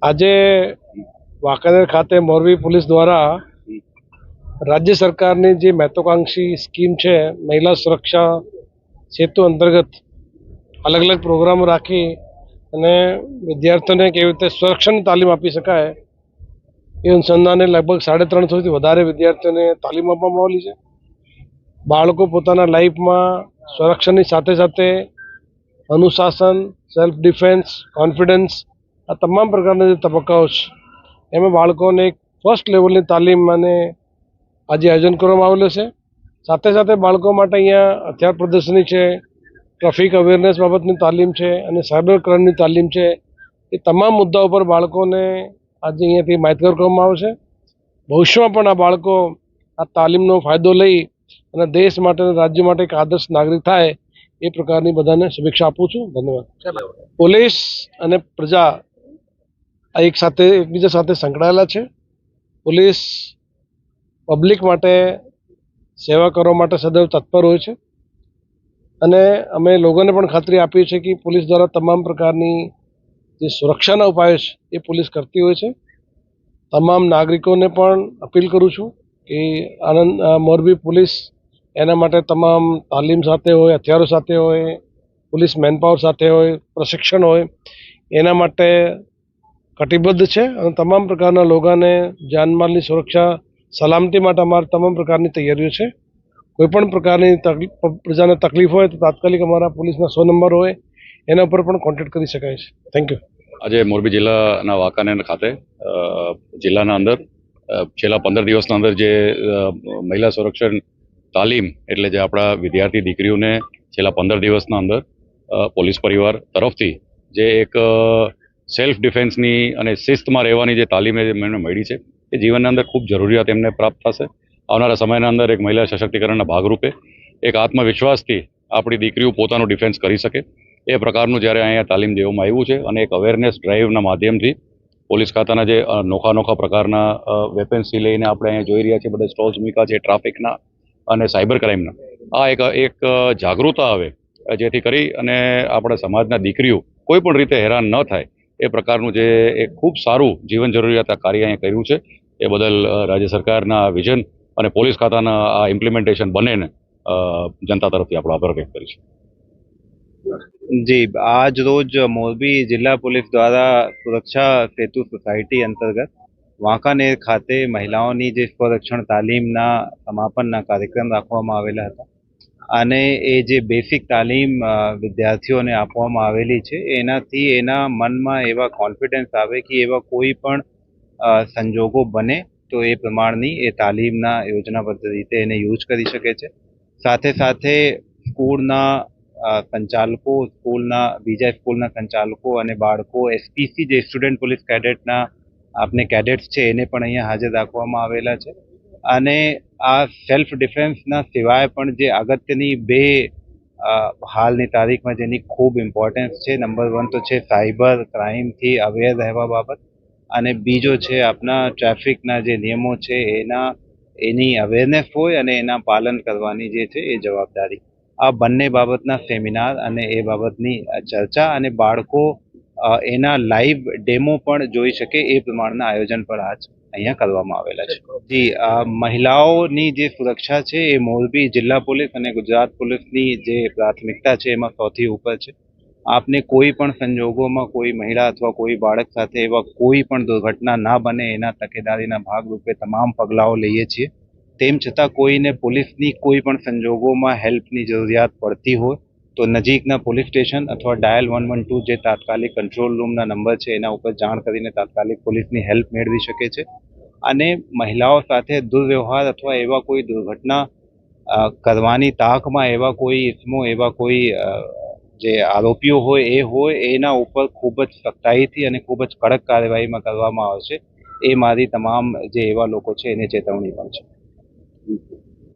આજે વાંકાનેર ખાતે મોરબી પોલીસ દ્વારા રાજ્ય સરકારની જે મહત્વાકાંક્ષી સ્કીમ છે મહિલા સુરક્ષા સેતુ અંતર્ગત અલગ અલગ પ્રોગ્રામો રાખી અને વિદ્યાર્થીઓને કેવી રીતે સુરક્ષાની તાલીમ આપી શકાય એ અનુસંધાને લગભગ 350થી વધારે વિદ્યાર્થીઓને તાલીમ આપવામાં આવેલી છે। બાળકો પોતાના લાઈફમાં સુરક્ષાની સાથે સાથે અનુશાસન, સેલ્ફ ડિફેન્સ, કોન્ફિડન્સ આ તમામ પ્રકારના જે તબક્કાઓ છે એમાં બાળકોને એક ફર્સ્ટ લેવલની તાલીમ અને આજે આયોજન કરવામાં આવેલું છે। સાથે સાથે બાળકો માટે અહીંયા હથિયાર પ્રદર્શની છે, ટ્રાફિક અવેરનેસ બાબતની તાલીમ છે અને સાયબર ક્રાઇમની તાલીમ છે। એ તમામ મુદ્દાઓ પર બાળકોને આજે અહીંયાથી માહિતગાર કરવામાં આવશે। ભવિષ્યમાં પણ આ બાળકો આ તાલીમનો ફાયદો લઈ અને દેશ માટે અને રાજ્ય માટે એક આદર્શ નાગરિક થાય એ પ્રકારની બધાને શુભેચ્છા આપું છું। ધન્યવાદ। પોલીસ અને પ્રજા આ એકબીજા સાથે સંકળાયેલા છે। પોલીસ પબ્લિક માટે સેવા કરવા માટે સદૈવ તત્પર હોય છે અને અમે લોકોને પણ ખાતરી આપીએ છીએ કે પોલીસ દ્વારા તમામ પ્રકારની જે સુરક્ષાના ઉપાયો છે એ પોલીસ કરતી હોય છે। તમામ નાગરિકોને પણ અપીલ કરું છું કે મોરબી પોલીસ એના માટે તમામ તાલીમ સાથે હોય, હથિયારો સાથે હોય, પોલીસ મેનપાવર સાથે હોય, પ્રશિક્ષણ હોય, એના માટે કટિબદ્ધ છે અને તમામ પ્રકારના લોકોને જાનમાલની સુરક્ષા સલામતી માટે અમારી તમામ પ્રકારની તૈયારીઓ છે। કોઈપણ પ્રકારની પ્રજાને તકલીફ હોય તો તાત્કાલિક અમારા પોલીસના 100 નંબર હોય એના ઉપર પણ કોન્ટેક્ટ કરી શકાય છે। Thank you. આજે મોરબી જિલ્લાના વાંકાનેર ખાતે જિલ્લાના અંદર છેલ્લા 15 દિવસના અંદર જે મહિલા સંરક્ષણ તાલીમ એટલે જે આપણા વિદ્યાર્થી દીકરીઓને છેલ્લા 15 દિવસના અંદર પોલીસ પરિવાર તરફથી જે એક સેલ્ફ ડિફેન્સની અને શિસ્તમાં રહેવાની જે તાલીમ એમને મળી છે એ જીવનના અંદર ખૂબ જરૂરિયાત એમને પ્રાપ્ત થશે। આવનારા સમયના અંદર એક મહિલા સશક્તિકરણના ભાગરૂપે એક આત્મવિશ્વાસથી આપણી દીકરીઓ પોતાનું ડિફેન્સ કરી શકે એ પ્રકારનું જ્યારે અહીંયા તાલીમ દેવામાં આવ્યું છે અને એક અવેરનેસ ડ્રાઈવના માધ્યમથી પોલીસ ખાતાના જે નોખા પ્રકારના વેપન્સથી લઈને આપણે અહીંયા જોઈ રહ્યા છીએ બધા સ્ટોલ્સ મૂક્યા છે ટ્રાફિકના અને સાયબર ક્રાઇમના આ એક જાગૃતતા આવે જેથી કરી અને આપણા સમાજના દીકરીઓ કોઈ પણ રીતે હેરાન ન થાય એ પ્રકારનું જે એક ખૂબ સારું જીવન જરૂરિયાત કાર્ય અહીંયા કર્યું છે એ બદલ રાજ્ય સરકારના વિઝન અને પોલીસ ખાતાના આ ઇમ્પ્લિમેન્ટેશન બંનેને जनता तरफ આપણો આભાર વ્યક્ત કરીશું। जी, आज रोज मोरबी जिला पुलिस द्वारा सुरक्षा सेतु सोसायटी अंतर्गत वांकानेर खाते महिलाओनी जे स्वरक्षण तालीमना समापनना कार्यक्रम રાખવામાં આવેલા હતા અને એ જે બેસિક તાલીમ વિદ્યાર્થીઓને આપવામાં આવેલી છે એનાથી એના મનમાં એવા કોન્ફિડન્સ આવે કે એવા કોઈ પણ સંજોગો બને તો એ પ્રમાણની એ તાલીમના યોજનાબદ્ધ રીતે એને યુઝ કરી શકે છે। સાથે સાથે સ્કૂલના સંચાલકો, સ્કૂલના બીજા સ્કૂલના સંચાલકો અને બાળકો એસપીસી જે સ્ટુડન્ટ પોલીસ કેડેટના આપણે કેડેટ્સ છે એને પણ અહીંયા હાજર રાખવામાં આવેલા છે અને આ સેલ્ફ ડિફેન્સના સિવાય પણ જે અગત્યની બે હાલની તારીખમાં જેની ખૂબ ઇમ્પોર્ટન્સ છે, નંબર 1 તો છે સાયબર ક્રાઇમથી અવેર રહેવા બાબત અને બીજો છે આપણા ટ્રાફિકના જે નિયમો છે એની અવેરનેસ હોય અને એના પાલન કરવાની જે છે એ જવાબદારી। આ બંને બાબતના સેમિનાર અને એ બાબતની ચર્ચા અને બાળકો એના લાઈવ ડેમો પણ જોઈ શકે એ પ્રમાણના આયોજન પર આજ અહીંયા કરવામાં આવેલા છે। જી, મહિલાઓની જે સુરક્ષા છે એ મોરબી જિલ્લા પોલીસ અને ગુજરાત પોલીસની જે પ્રાથમિકતા છે એમાં સૌથી ઉપર છે। આપને કોઈ પણ સંજોગોમાં કોઈ મહિલા અથવા કોઈ બાળક સાથે એવા કોઈ પણ દુર્ઘટના ના બને એના તકેદારીના ભાગરૂપે તમામ પગલાઓ લઈએ છીએ। તેમ છતાં કોઈને પોલીસની કોઈ પણ સંજોગોમાં હેલ્પની જરૂરિયાત પડતી હોય તો નજીકના પોલીસ સ્ટેશન અથવા ડાયલ 112 જે તાત્કાલિક કંટ્રોલ રૂમના નંબર છે એના ઉપર જાણ કરીને તાત્કાલિક પોલીસની હેલ્પ મેળવી શકે છે અને મહિલાઓ સાથે દુર્વ્યવહાર અથવા એવા કોઈ દુર્ઘટના કરવાની તાકમાં એવા કોઈ ઇસમો એવા કોઈ જે આરોપીઓ હોય એના ઉપર ખૂબ જ સખ્તાઈથી અને ખૂબ જ કડક કાર્યવાહીમાં કરવામાં આવશે એ મારી તમામ જે એવા લોકો છે એને ચેતવણી પણ છે।